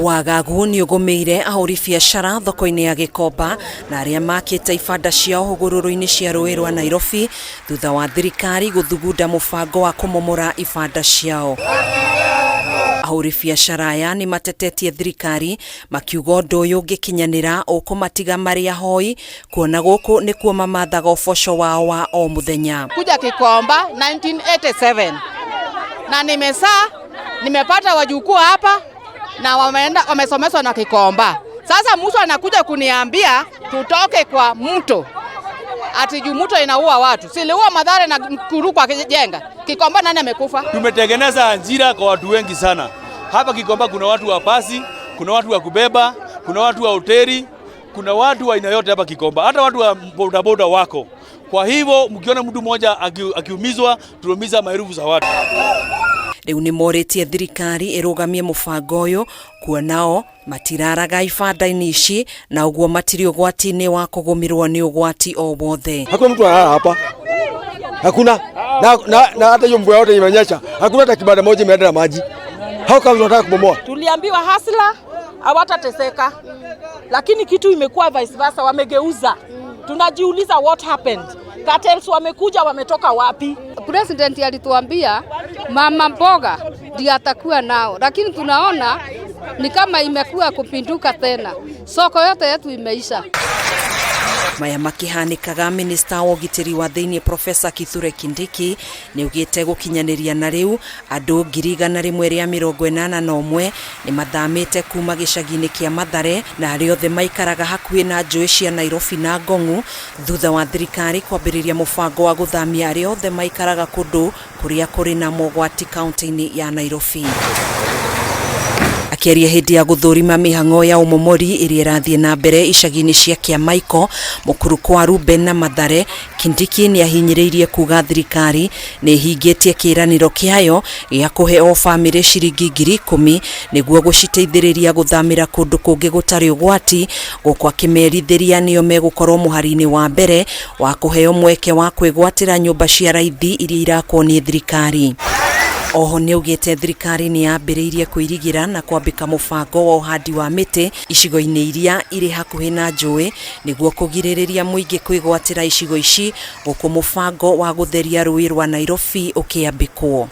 Wagagu ni ugomeire ahuri biacara thoko-ini ya Gikomba na aria makite ibanda ciao hũgũrũrũ-inĩ cia rũĩ rwa Nairobi thutha wa thirikari guthugunda mũbango wa kũmomora ibanda ciao. Ahuri biacara aya ni matetetie thirikari makiuga ũndũ ũyũ ũngĩkinyanĩra ũkũmatiga marĩ ahoi kuona gũkũ nĩkuo mamathaga ũboco wao wa o mũthenya. Kuja Gikomba 1987 na nimepata wajukuu hapa na wamesomeshwa na Gikomba. Sasa mtu anakuja kuniambia tutoke kwa mto. Ati juu mto inaua watu. Siliua Mathare na Nakuru kwa jenga. Gikomba nani amekufa? Tumetengeneza ajira kwa watu wengi sana. Hapa Gikomba kuna watu wa pasi, kuna watu wa kubeba, kuna watu wa hoteli, kuna watu wa aina yote hapa Gikomba. Hata watu wa bodaboda wako. Kwa hivyo mkiona mtu mmoja akiumizwa, tuumiza maelfu za watu. Riu ni moretie thirikari irugamie mubango uyu kuonao matiraraga ibanda-ini ici na uguo matiri ugwati-ini wa kugumirwo ni ugwati o wothe. Hakuna mtu hapa. Hakuna. Na hata hiyo mvua yote imenyesha. Hakuna hata kibanda moja imeenda na maji. Hao kama tunataka kubomoa. Tuliambiwa hasla hawatateseka. Lakini kitu imekuwa vice versa, wamegeuza. Tunajiuliza what happened? Cartels wamekuja, wametoka wapi? President alituambia mama mboga ndiye atakuwa nao, lakini tunaona ni kama imekuwa kupinduka tena. Soko yote yetu imeisha. Maya makihanikaga minister wa ũgitĩri wa thĩinĩ Professor Kithure Kindiki ni ugite gukinyaniria na riu andu 181 ni mathamite kuma gicagi-inĩ kia Mathare na aria othe maikaraga hakuhi na njũĩ cia Nairobi na Ngong'u thutha wa thirikari kwambĩrĩria mũbango wa gũthamia aria othe maikaraga kundu kuria kuri na mogwati kaunti-inĩ ya Nairobi. Akiaria hindi ya guthurima mihang'o ya umomori iria irathie na mbere icagi-ini cia Kiamaiko, Mukuru kwa Ruben na Mathare, Kindiki ni ahinyiriirie kuga thirikari ni hingitie kiraniro kiayo ya kuhe o family ciringi 10,000 niguo guciteithiriria guthamira kundu kungi gutari ugwati gukwa kimerithiria nio megukorwo muhari-ini wa mbere wa kuheo mweke wa kwigwatira nyumba cia raithi iria irakwo ni thirikari. Oho ni ugite thirikari ni yambiriirie kuirigira na kwambika mubango wa uhandi wa miti icigo-ini iria iri hakuhi na njũĩ niguo kugiririria muingi kwigwatira icigo ici guku mubango wa gutheria rũĩ rwa Nairobi ukiambikwo.